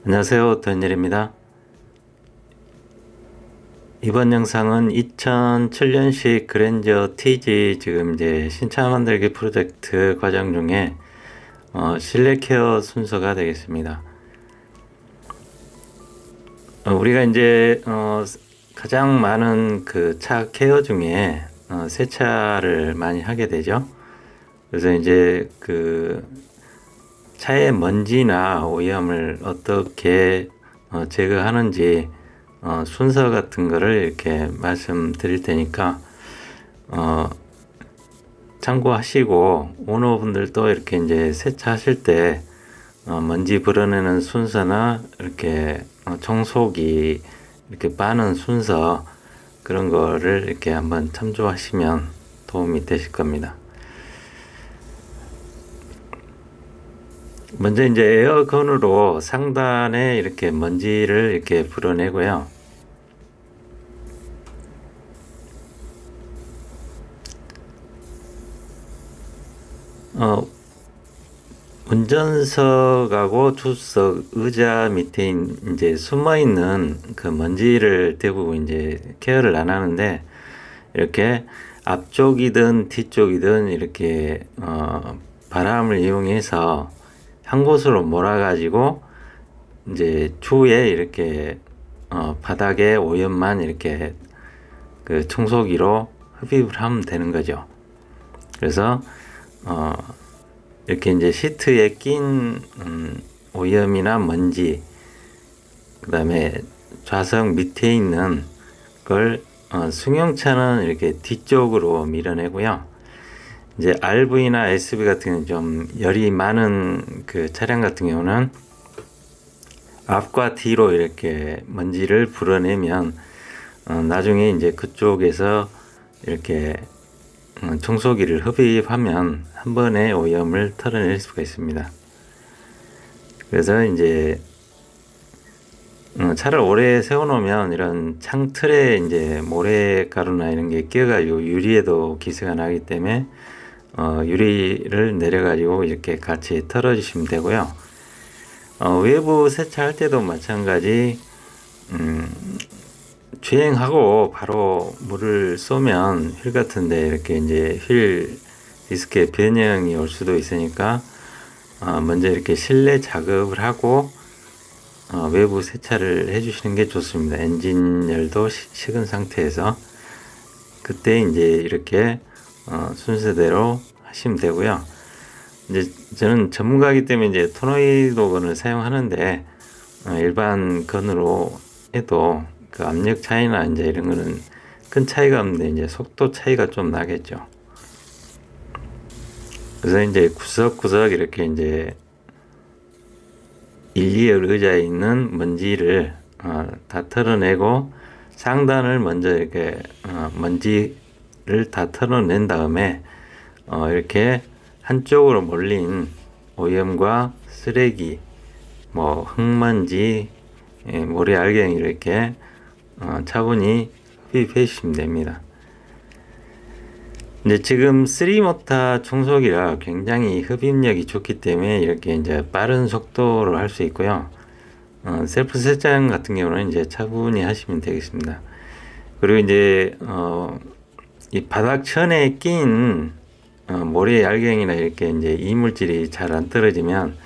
안녕하세요, 던일입니다. 이번 영상은 2007년식 그랜저 TG 지금 이제 신차 만들기 프로젝트 과정 중에 실내 케어 순서가 되겠습니다. 우리가 이제 가장 많은 그 차 케어 중에 세차를 많이 하게 되죠. 그래서 이제 그 차의 먼지나 오염을 어떻게 제거하는지 순서 같은 거를 이렇게 말씀드릴 테니까 참고하시고 오너분들도 이렇게 이제 세차하실 때 먼지 불어내는 순서나 이렇게 청소기 이렇게 빠는 순서 그런 거를 이렇게 한번 참조하시면 도움이 되실 겁니다. 먼저 이제 에어건으로 상단에 이렇게 먼지를 이렇게 불어내고요. 운전석하고 주석 의자 밑에 이제 숨어 있는 그 먼지를 대부분 이제 케어를 안 하는데 이렇게 앞쪽이든 뒤쪽이든 이렇게 바람을 이용해서 한 곳으로 몰아가지고 이제 추후에 이렇게 바닥에 오염만 이렇게 그 청소기로 흡입을 하면 되는 거죠. 그래서 이렇게 이제 시트에 낀 오염이나 먼지, 그 다음에 좌석 밑에 있는 걸 승용차는 이렇게 뒤쪽으로 밀어내고요. 이제 RV나 SV 같은 경우는 좀 열이 많은 그 차량 같은 경우는 앞과 뒤로 이렇게 먼지를 불어내면 나중에 이제 그쪽에서 이렇게 청소기를 흡입하면 한 번에 오염을 털어낼 수가 있습니다. 그래서 이제 차를 오래 세워놓으면 이런 창틀에 이제 모래가루나 이런 게 끼어가지고 유리에도 기스가 나기 때문에 유리를 내려가지고 이렇게 같이 털어주시면 되고요. 외부 세차할 때도 마찬가지, 주행하고 바로 물을 쏘면 휠 같은데 이렇게 이제 휠 디스크에 변형이 올 수도 있으니까, 먼저 이렇게 실내 작업을 하고, 외부 세차를 해주시는 게 좋습니다. 엔진열도 식은 상태에서. 그때 이제 이렇게 순서대로 하시면 되고요. 이제 저는 전문가이기 때문에 이제 토너이도 건을 사용하는데 일반 건으로 해도 그 압력 차이나 이제 이런 거는 큰 차이가 없는데 이제 속도 차이가 좀 나겠죠. 그래서 이제 구석구석 이렇게 이제 1, 2열 의자에 있는 먼지를 다 털어내고 상단을 먼저 이렇게 먼지를 다 털어낸 다음에 이렇게 한쪽으로 몰린 오염과 쓰레기, 뭐 흙먼지, 모래 알갱이 이렇게 차분히 흡입해 주시면 됩니다. 근데 지금 3모터 청소기라 굉장히 흡입력이 좋기 때문에 이렇게 이제 빠른 속도로 할 수 있고요. 셀프 세차장 같은 경우는 이제 차분히 하시면 되겠습니다. 그리고 이제 이 바닥천에 낀 모래 알갱이나 이렇게 이제 이물질이 잘 안 떨어지면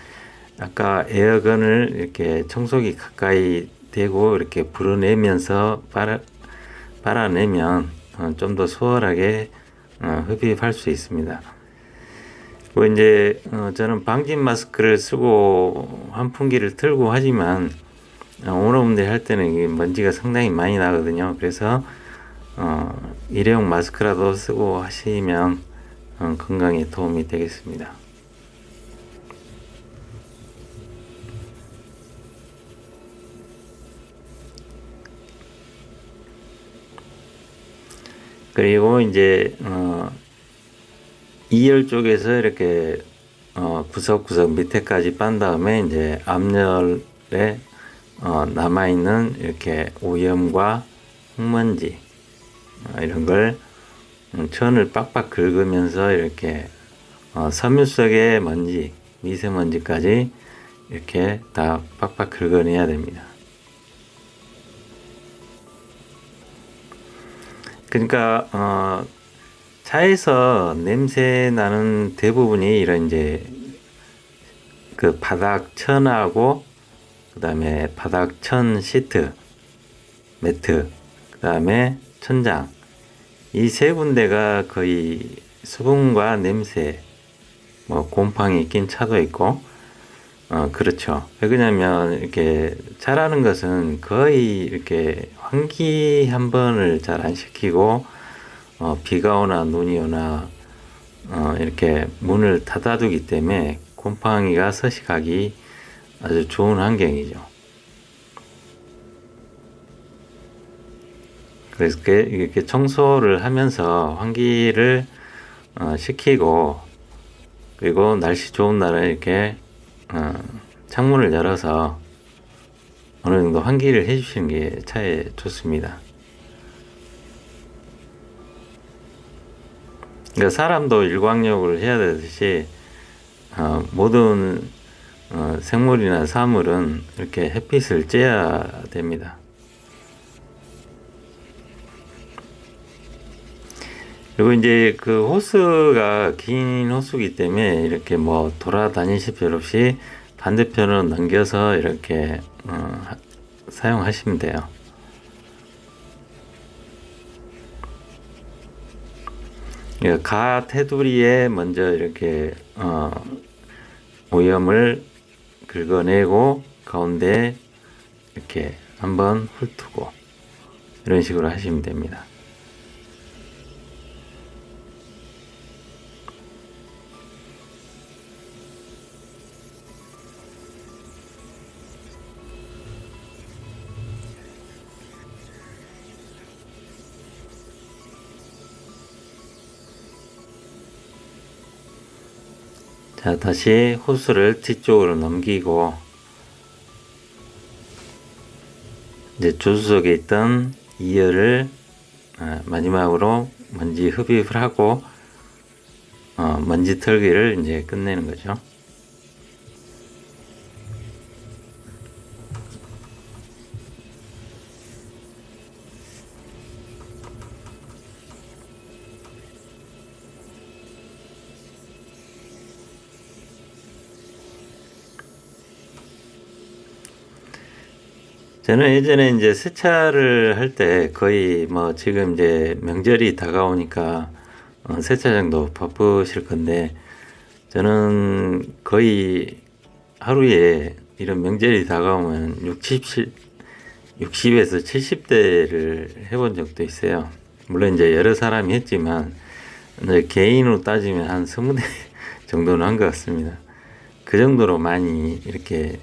아까 에어건을 이렇게 청소기 가까이 대고 이렇게 불어내면서 빨아내면 좀 더 수월하게 흡입할 수 있습니다. 그리고 이제 저는 방진 마스크를 쓰고 환풍기를 틀고 하지만 오너분들이 할 때는 먼지가 상당히 많이 나거든요. 그래서 일회용 마스크라도 쓰고 하시면 건강에 도움이 되겠습니다. 그리고 이제 2열 쪽에서 이렇게 구석구석 밑에까지 빤 다음에 이제 앞열에 남아있는 이렇게 오염과 흙먼지 이런 걸 천을 빡빡 긁으면서 이렇게 섬유 속의 먼지, 미세먼지까지 이렇게 다 빡빡 긁어내야 됩니다. 그러니까 차에서 냄새 나는 대부분이 이런 이제 그 바닥 천하고 그 다음에 바닥 천 시트, 매트, 그 다음에 천장, 이 세 군데가 거의 수분과 냄새, 뭐 곰팡이 낀 차도 있고, 그렇죠. 왜 그러냐면 이렇게 차라는 것은 거의 이렇게 환기 한 번을 잘 안 시키고, 비가 오나 눈이 오나 이렇게 문을 닫아두기 때문에 곰팡이가 서식하기 아주 좋은 환경이죠. 그래서 이렇게 청소를 하면서 환기를 시키고, 그리고 날씨 좋은 날은 이렇게 창문을 열어서 어느 정도 환기를 해주시는 게 차에 좋습니다. 그러니까 사람도 일광욕을 해야 되듯이 모든 생물이나 사물은 이렇게 햇빛을 쬐야 됩니다. 그리고 이제 그 호스가 긴 호스이기 때문에 이렇게 뭐 돌아다니실 필요 없이 반대편으로 넘겨서 이렇게 사용하시면 돼요. 가 테두리에 먼저 이렇게 오염을 긁어내고 가운데 이렇게 한번 훑고 이런 식으로 하시면 됩니다. 자, 다시 호스를 뒤쪽으로 넘기고 이제 조수석에 있던 2열을 마지막으로 먼지 흡입을 하고 먼지 털기를 이제 끝내는 거죠. 저는 예전에 이제 세차를 할 때 거의 뭐 지금 이제 명절이 다가오니까 세차장도 바쁘실 건데 저는 거의 하루에 이런 명절이 다가오면 60에서 70대를 해본 적도 있어요. 물론 이제 여러 사람이 했지만 이제 개인으로 따지면 한 20대 정도는 한 것 같습니다. 그 정도로 많이 이렇게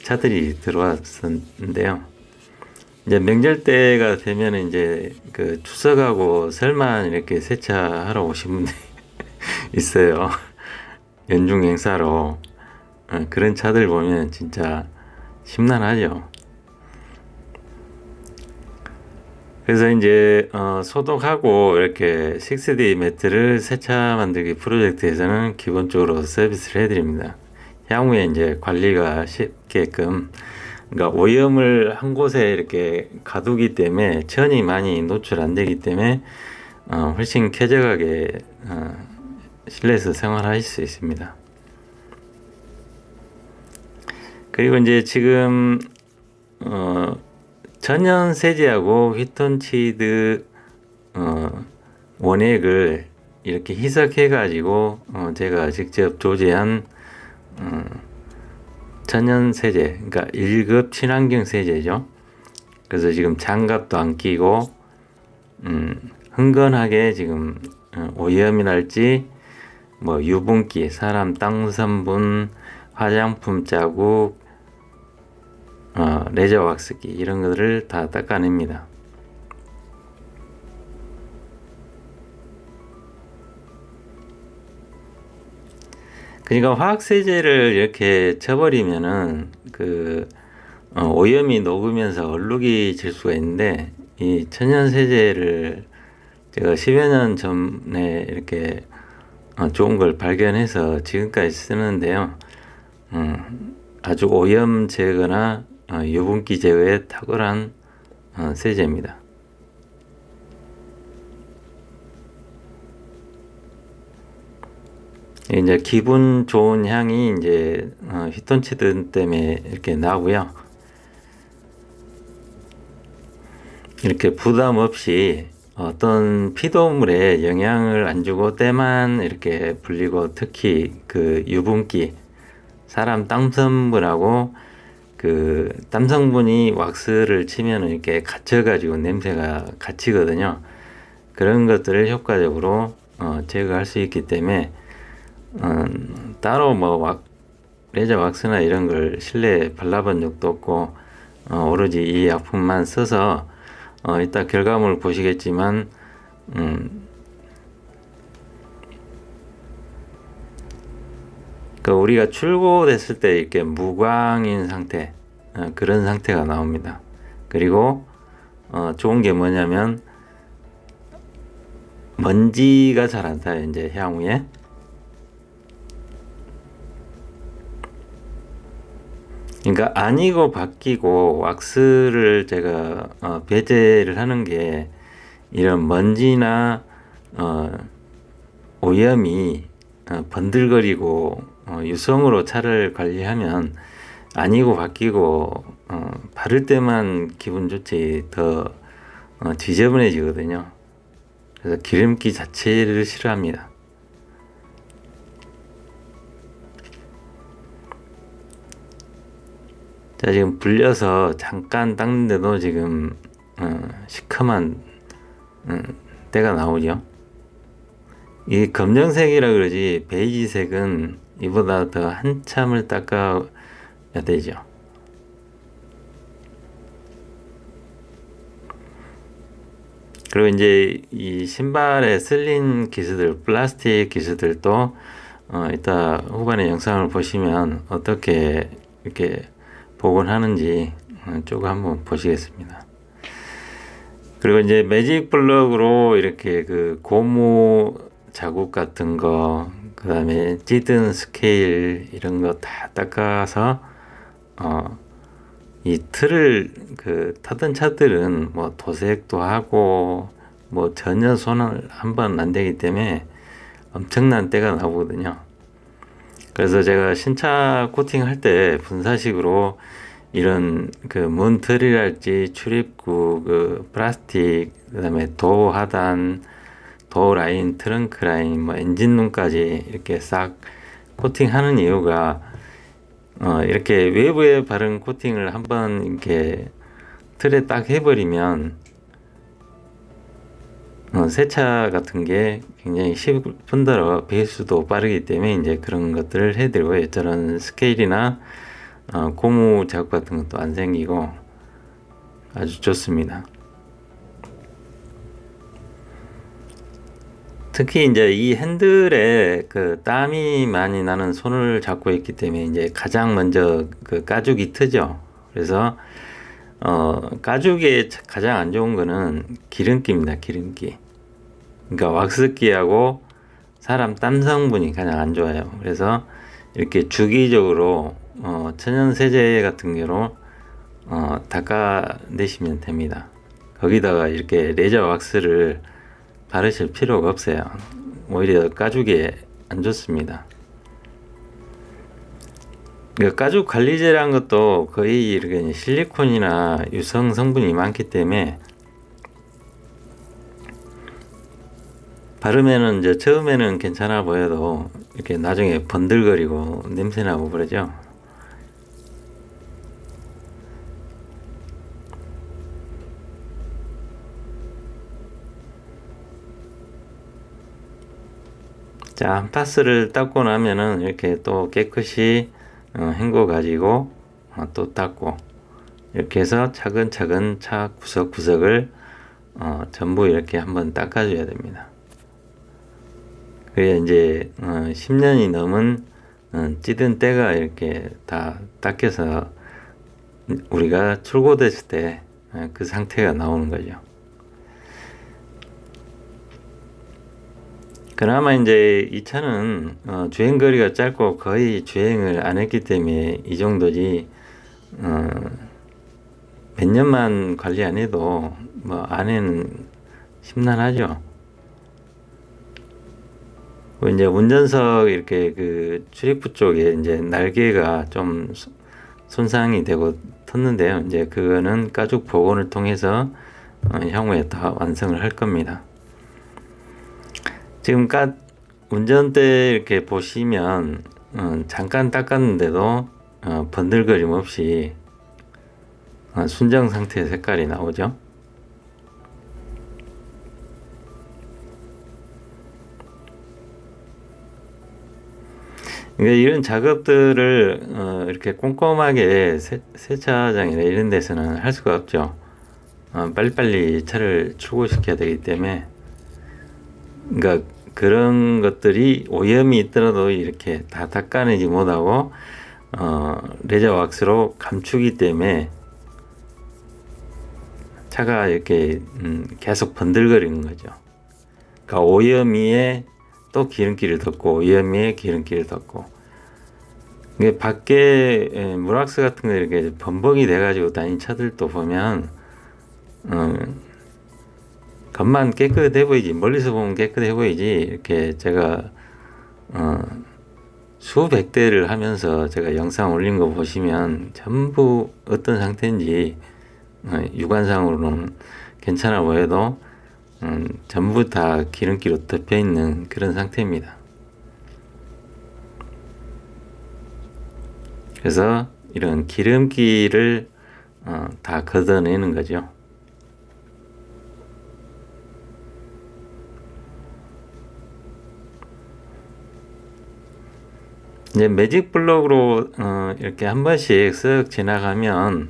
차들이 들어왔었는데요. 이제 명절 때가 되면 이제 그 추석하고 설만 이렇게 세차하러 오신 분들이 있어요. 연중 행사로. 그런 차들 보면 진짜 심란하죠. 그래서 이제 소독하고 이렇게 6D 매트를 세차 만들기 프로젝트에서는 기본적으로 서비스를 해드립니다. 향후에 이제 관리가 쉽게끔, 그러니까 오염을 한 곳에 이렇게 가두기 때문에 천이 많이 노출 안 되기 때문에 훨씬 쾌적하게 실내에서 생활하실 수 있습니다. 그리고 이제 지금 천연 세제하고 휘톤치드 원액을 이렇게 희석해 가지고 제가 직접 조제한 천연 세제, 그러니까 1급 친환경 세제죠. 그래서 지금 장갑도 안 끼고 흥건하게 지금 오염이랄지 뭐 유분기, 사람 땀 성분, 화장품 자국, 레저 왁스기 이런 것들을 다 닦아냅니다. 그러니까 화학세제를 이렇게 쳐버리면은 오염이 녹으면서 얼룩이 질 수가 있는데 이 천연세제를 제가 10여 년 전에 이렇게 좋은 걸 발견해서 지금까지 쓰는데요. 아주 오염 제거나 유분기 제거에 탁월한 세제입니다. 이제 기분 좋은 향이 이제 피톤치드 때문에 이렇게 나고요. 이렇게 부담 없이 어떤 피도물에 영향을 안 주고 때만 이렇게 불리고, 특히 그 유분기, 사람 땀 성분하고 그 땀 성분이 왁스를 치면 이렇게 갇혀가지고 냄새가 갇히거든요. 그런 것들을 효과적으로 제거할 수 있기 때문에 따로 뭐 레저 왁스나 이런 걸 실내에 발라본 적도 없고, 오로지 이 약품만 써서 이따 결과물 보시겠지만 그 우리가 출고됐을 때 이렇게 무광인 상태, 그런 상태가 나옵니다. 그리고 좋은 게 뭐냐면 먼지가 잘 안 타요. 이제 향후에. 그러니까 아니고 바뀌고 왁스를 제가 배제를 하는 게, 이런 먼지나 오염이 번들거리고 유성으로 차를 관리하면 아니고 바뀌고 바를 때만 기분 좋지 더 지저분해지거든요. 그래서 기름기 자체를 싫어합니다. 자, 지금 불려서 잠깐 닦는데도 지금 시커먼 때가 나오죠. 이 검정색이라 그러지 베이지색은 이보다 더 한참을 닦아야 되죠. 그리고 이제 이 신발에 쓸린 기스들, 플라스틱 기스들도 이따 후반에 영상을 보시면 어떻게 이렇게 복원하는지 쭉 한번 보시겠습니다. 그리고 이제 매직 블럭으로 이렇게 그 고무 자국 같은 거, 그 다음에 찌든 스케일 이런 거 다 닦아서 이 틀을 타던 차들은 뭐 도색도 하고 뭐 전혀 손을 한번 안 대기 때문에 엄청난 때가 나오거든요. 그래서 제가 신차 코팅 할 때 분사식으로 이런 그 문틀이랄지 출입구 그 플라스틱, 그다음에 도어 하단, 도어 라인, 트렁크 라인, 뭐 엔진룸까지 이렇게 싹 코팅하는 이유가 이렇게 외부에 바른 코팅을 한번 이렇게 틀에 딱 해버리면 세차 같은 게 굉장히 10분더러 배수도 빠르기 때문에 이제 그런 것들을 해드리고, 저런 스케일이나 고무 자국 같은 것도 안 생기고 아주 좋습니다. 특히 이제 이 핸들에 그 땀이 많이 나는 손을 잡고 있기 때문에 이제 가장 먼저 그 가죽이 트죠. 그래서 가죽에 가장 안 좋은 거는 기름기입니다. 기름기. 그러니까 왁스기하고 사람 땀 성분이 가장 안 좋아요. 그래서 이렇게 주기적으로 천연 세제 같은 경우로 닦아내시면 됩니다. 거기다가 이렇게 레저 왁스를 바르실 필요가 없어요. 오히려 가죽에 안 좋습니다. 가죽 관리제라는 것도 거의 이렇게 실리콘이나 유성 성분이 많기 때문에 바르면은 이제 처음에는 괜찮아 보여도 이렇게 나중에 번들거리고 냄새나고 그러죠. 자, 파스를 닦고 나면은 이렇게 또 깨끗이 헹궈 가지고 또 닦고, 이렇게 해서 차근차근 차 구석구석을 전부 이렇게 한번 닦아줘야 됩니다. 그래야 이제 10년이 넘은 찌든 때가 이렇게 다 닦여서 우리가 출고됐을 때 그 상태가 나오는 거죠. 그나마 이제 이 차는 주행 거리가 짧고 거의 주행을 안 했기 때문에 이 정도지, 어, 몇 년만 관리 안 해도 뭐 안에는 심란하죠. 그리고 이제 운전석 이렇게 그 출입구 쪽에 이제 날개가 좀 손상이 되고 텄는데요. 이제 그거는 가죽 복원을 통해서 향후에 다 완성을 할 겁니다. 지금 운전대 이렇게 보시면 잠깐 닦았는데도 번들거림 없이 순정 상태의 색깔이 나오죠. 그러니까 이런 작업들을 이렇게 꼼꼼하게 세차장이나 이런 데서는 할 수가 없죠. 빨리빨리 차를 출고시켜야 되기 때문에, 그러니까 그런 것들이 오염이 있더라도 이렇게 다 닦아내지 못하고 레저 왁스로 감추기 때문에 차가 이렇게 계속 번들거리는 거죠. 그러니까 오염이에 또 기름기를 덮고 오염이에 기름기를 덮고, 이게 밖에 물왁스 같은 거 이렇게 범벅이 돼가지고 다닌 차들도 보면 겉만 깨끗해 보이지, 멀리서 보면 깨끗해 보이지, 이렇게 제가 수백 대를 하면서 제가 영상 올린 거 보시면 전부 어떤 상태인지 육안상으로는 괜찮아 보여도 전부 다 기름기로 덮여 있는 그런 상태입니다. 그래서 이런 기름기를 다 걷어내는 거죠. 이제 매직 블록으로 이렇게 한 번씩 쓱 지나가면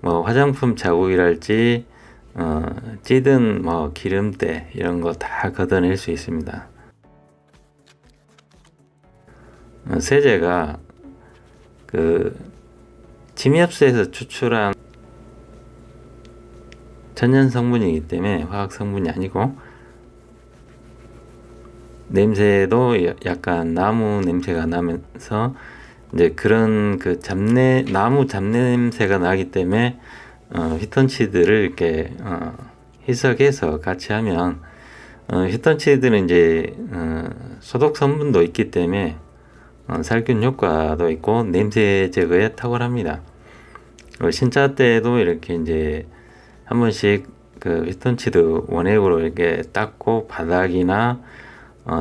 뭐 화장품 자국이랄지 찌든 뭐 기름때 이런 거 다 걷어낼 수 있습니다. 세제가 그 침엽수에서 추출한 천연 성분이기 때문에 화학 성분이 아니고, 냄새도 약간 나무 냄새가 나면서 이제 그런 그 나무 잡내 냄새가 나기 때문에 휘턴치드를 이렇게 희석해서 같이 하면 휘턴치드는 이제 소독 성분도 있기 때문에 살균 효과도 있고 냄새 제거에 탁월합니다. 신차 때도 이렇게 이제 한 번씩 그 휘턴치드 원액으로 이렇게 닦고 바닥이나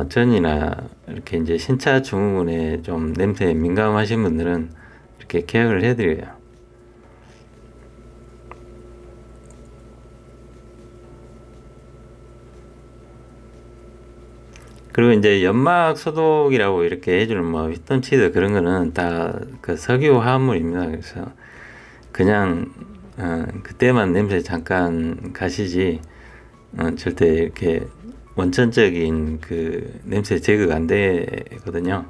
전이나 이렇게 이제 신차 증후군에 좀 냄새에 민감하신 분들은 이렇게 계약을 해드려요. 그리고 이제 연막 소독이라고 이렇게 해주는 뭐 휘턴치드 그런 거는 다 그 석유 화합물입니다. 그래서 그냥 그때만 냄새 잠깐 가시지 절대 이렇게 원천적인 그 냄새 제거가 안 되거든요.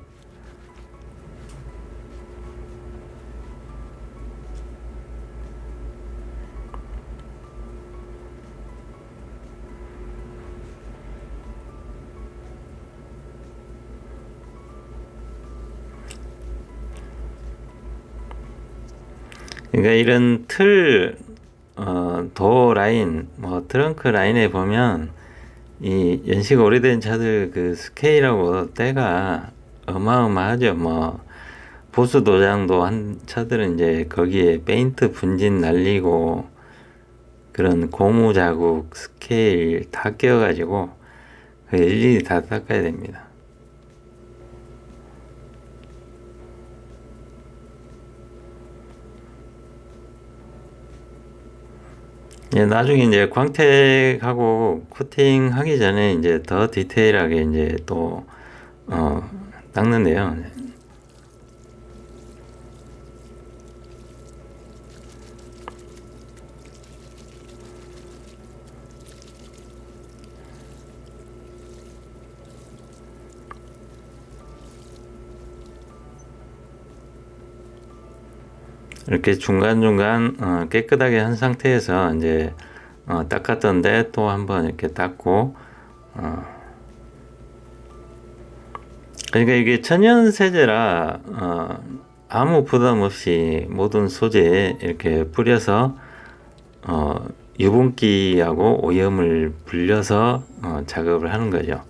그러니까 이런 도 라인, 뭐 트렁크 라인에 보면 이 연식 오래된 차들 그 스케일하고 때가 어마어마하죠. 뭐 보수 도장도 한 차들은 이제 거기에 페인트 분진 날리고 그런 고무 자국 스케일 다 껴가지고 일일이 다 닦아야 됩니다. 나중에 이제 광택하고 코팅 하기 전에 이제 더 디테일하게 이제 또 닦는데요. 이렇게 중간중간 깨끗하게 한 상태에서 이제 닦았던데 또 한번 이렇게 닦고 그러니까 이게 천연 세제라 아무 부담 없이 모든 소재에 이렇게 뿌려서 어, 유분기하고 오염을 불려서 작업을 하는 거죠.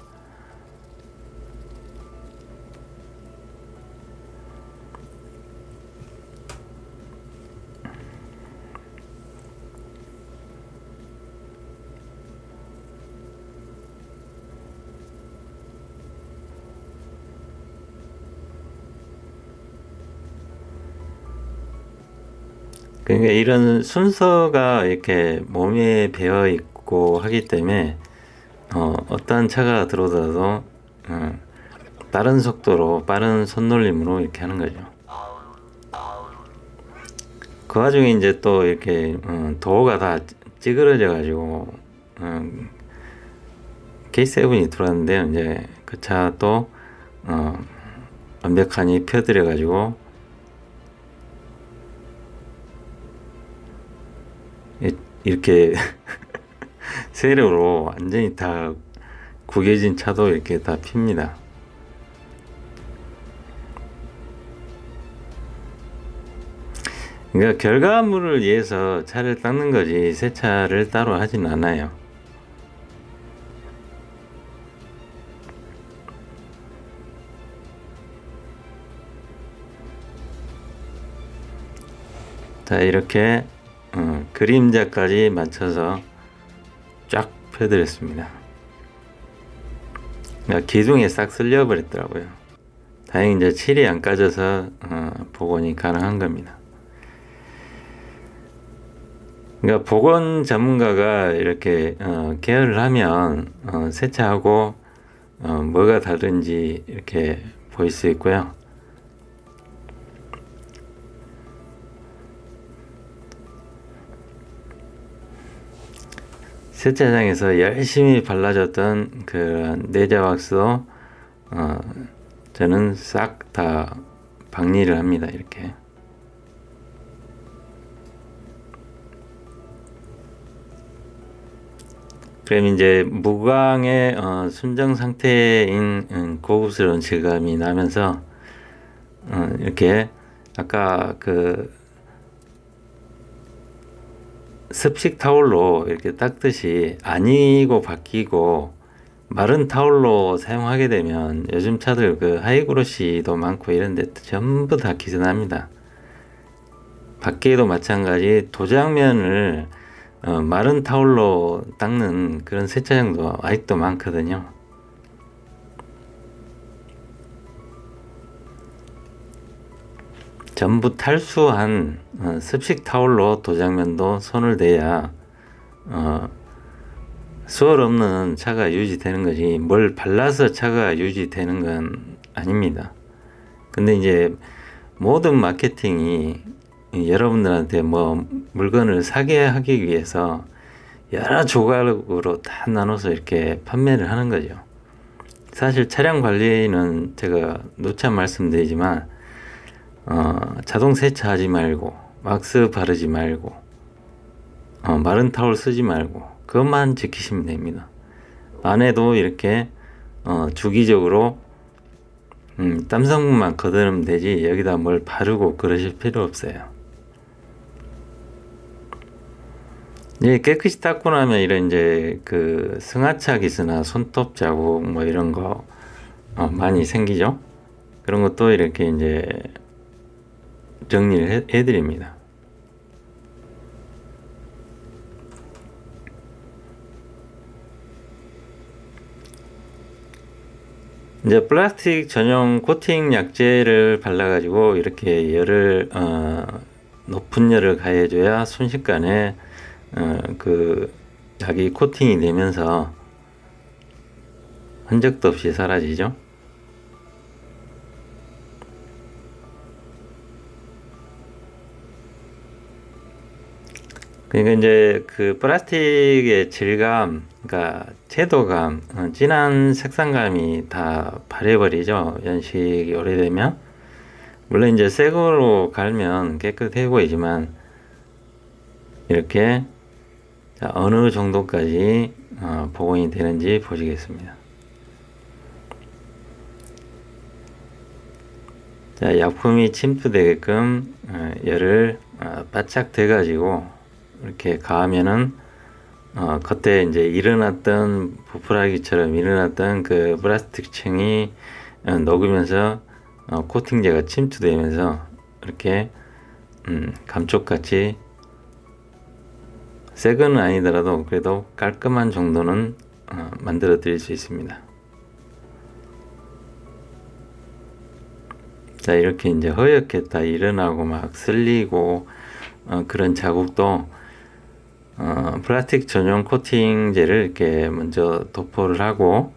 그러니까 이런 순서가 이렇게 몸에 배어 있고 하기 때문에 어떠한 차가 들어오더라도 빠른 속도로 빠른 손놀림으로 이렇게 하는 거죠. 그 와중에 이제 또 이렇게 도어가 다 찌그러져 가지고 K7이 들어왔는데요. 이제 그 차 또 완벽하니 펴드려 가지고 이렇게 세로로 완전히 다 구겨진 차도 이렇게 다 핍니다. 그러니까 결과물을 위해서 차를 닦는 거지 세차를 따로 하진 않아요. 자, 이렇게 그림자까지 맞춰서 쫙 펴드렸습니다. 그러니까 기둥에 싹 쓸려 버렸더라고요. 다행히 이제 칠이 안 까져서 복원이 가능한 겁니다. 그러니까 복원 전문가가 이렇게 계열을 하면 세차하고 뭐가 다른지 이렇게 보일 수 있고요. 세차장에서 열심히 발라줬던 그 내자 왁스도 저는 싹 다 박리를 합니다. 이렇게. 그럼 이제 무광의 순정 상태인 고급스러운 질감이 나면서 이렇게 아까 그 습식 타올로 이렇게 닦듯이 아니고 바뀌고 마른 타올로 사용하게 되면 요즘 차들 그 하이그로시도 많고 이런데 전부 다 기선합니다. 밖에도 마찬가지 도장면을 마른 타올로 닦는 그런 세차장도 아직도 많거든요. 전부 탈수한 습식 타올로 도장면도 손을 대야 수월 없는 차가 유지되는 거지 뭘 발라서 차가 유지되는 건 아닙니다. 근데 이제 모든 마케팅이 여러분들한테 뭐 물건을 사게 하기 위해서 여러 조각으로 다 나눠서 이렇게 판매를 하는 거죠. 사실 차량 관리는 제가 누차 말씀드리지만 자동 세차하지 말고 왁스 바르지 말고 마른 타올 쓰지 말고 그것만 지키시면 됩니다. 안에도 이렇게 주기적으로 땀 성분만 걷어내면 되지 여기다 뭘 바르고 그러실 필요 없어요. 예, 깨끗이 닦고 나면 이런 이제 그 승하차 기스나 손톱 자국 뭐 이런 거 많이 생기죠. 그런 것도 이렇게 이제 정리를 해드립니다. 이제 플라스틱 전용 코팅 약재를 발라가지고 이렇게 열을 높은 열을 가해줘야 순식간에 그 약이 코팅이 되면서 흔적도 없이 사라지죠. 그러니까 이제 그 플라스틱의 질감, 그러니까 채도감, 진한 색상감이 다 바래버리죠. 연식이 오래되면. 물론 이제 새 거로 갈면 깨끗해 보이지만 이렇게 어느 정도까지 복원이 되는지 보시겠습니다. 자, 약품이 침투되게끔 열을 바짝 대가지고 이렇게 가하면은 그때 이제 일어났던 부풀하기처럼 일어났던 그 플라스틱 층이 녹으면서 코팅제가 침투되면서 이렇게 감쪽같이 새 거는 아니더라도 그래도 깔끔한 정도는 만들어 드릴 수 있습니다. 자, 이렇게 이제 허옇게 다 일어나고 막 슬리고 그런 자국도 플라스틱 전용 코팅제를 이렇게 먼저 도포를 하고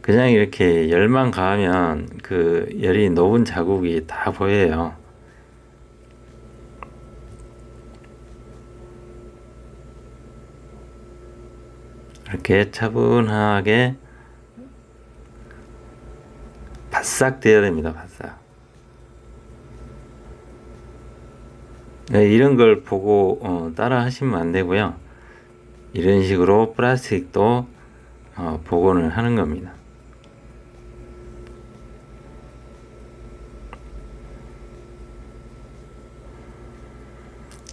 그냥 이렇게 열만 가하면 그 열이 녹은 자국이 다 보여요. 이렇게 차분하게 바싹 돼야 됩니다. 바싹. 네, 이런 걸 보고 따라 하시면 안 되고요. 이런 식으로 플라스틱도 복원을 하는 겁니다.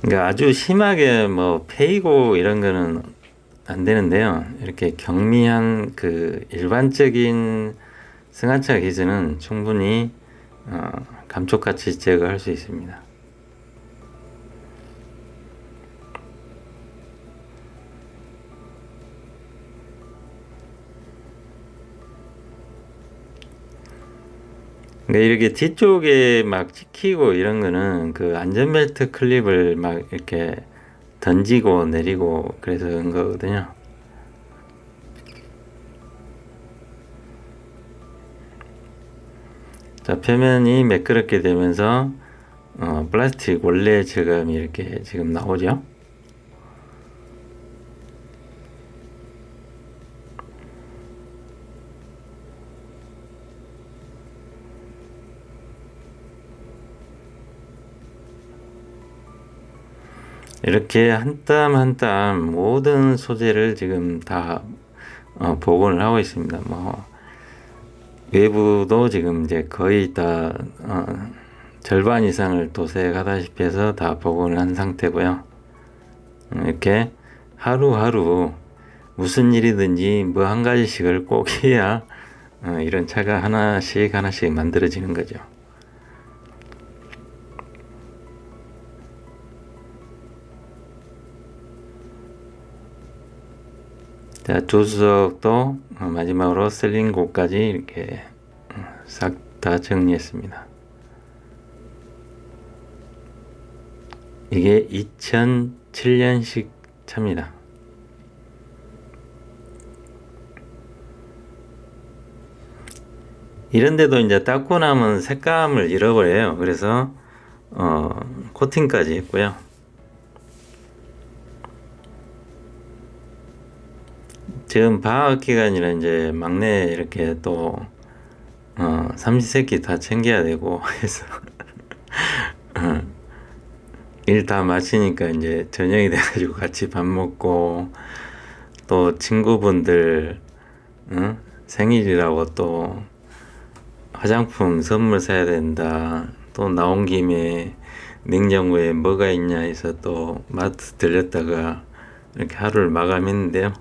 그러니까 아주 심하게 뭐 패이고 이런 거는 안 되는데요. 이렇게 경미한 그 일반적인 승하차 기스는 충분히 감쪽같이 제거할 수 있습니다. 그러니까 이렇게 뒤쪽에 막 찍히고 이런 거는 그 안전벨트 클립을 막 이렇게 던지고 내리고 그래서 그런 거거든요. 자, 표면이 매끄럽게 되면서 플라스틱 원래 질감이 이렇게 지금 나오죠. 이렇게 한 땀 한 땀 모든 소재를 지금 다 복원을 하고 있습니다. 뭐 외부도 지금 이제 거의 다 절반 이상을 도색하다시피 해서 다 복원을 한 상태고요. 이렇게 하루하루 무슨 일이든지 뭐 한 가지씩을 꼭 해야 이런 차가 하나씩 하나씩 만들어지는 거죠. 자, 조수석도 마지막으로 쓸린 곳까지 이렇게 싹 다 정리했습니다. 이게 2007년식 차입니다. 이런데도 이제 닦고 나면 색감을 잃어버려요. 그래서 코팅까지 했고요. 지금 방학 기간이라 이제 막내 이렇게 또 삼시세끼 다 챙겨야 되고 해서 일 다 마치니까 이제 저녁이 돼가지고 같이 밥 먹고 또 친구분들 생일이라고 또 화장품 선물 사야 된다. 또 나온 김에 냉장고에 뭐가 있냐 해서 또 마트 들렸다가 이렇게 하루를 마감했는데요.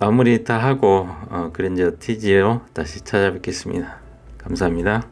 마무리 다 하고 그랜저 TG로 다시 찾아뵙겠습니다. 감사합니다.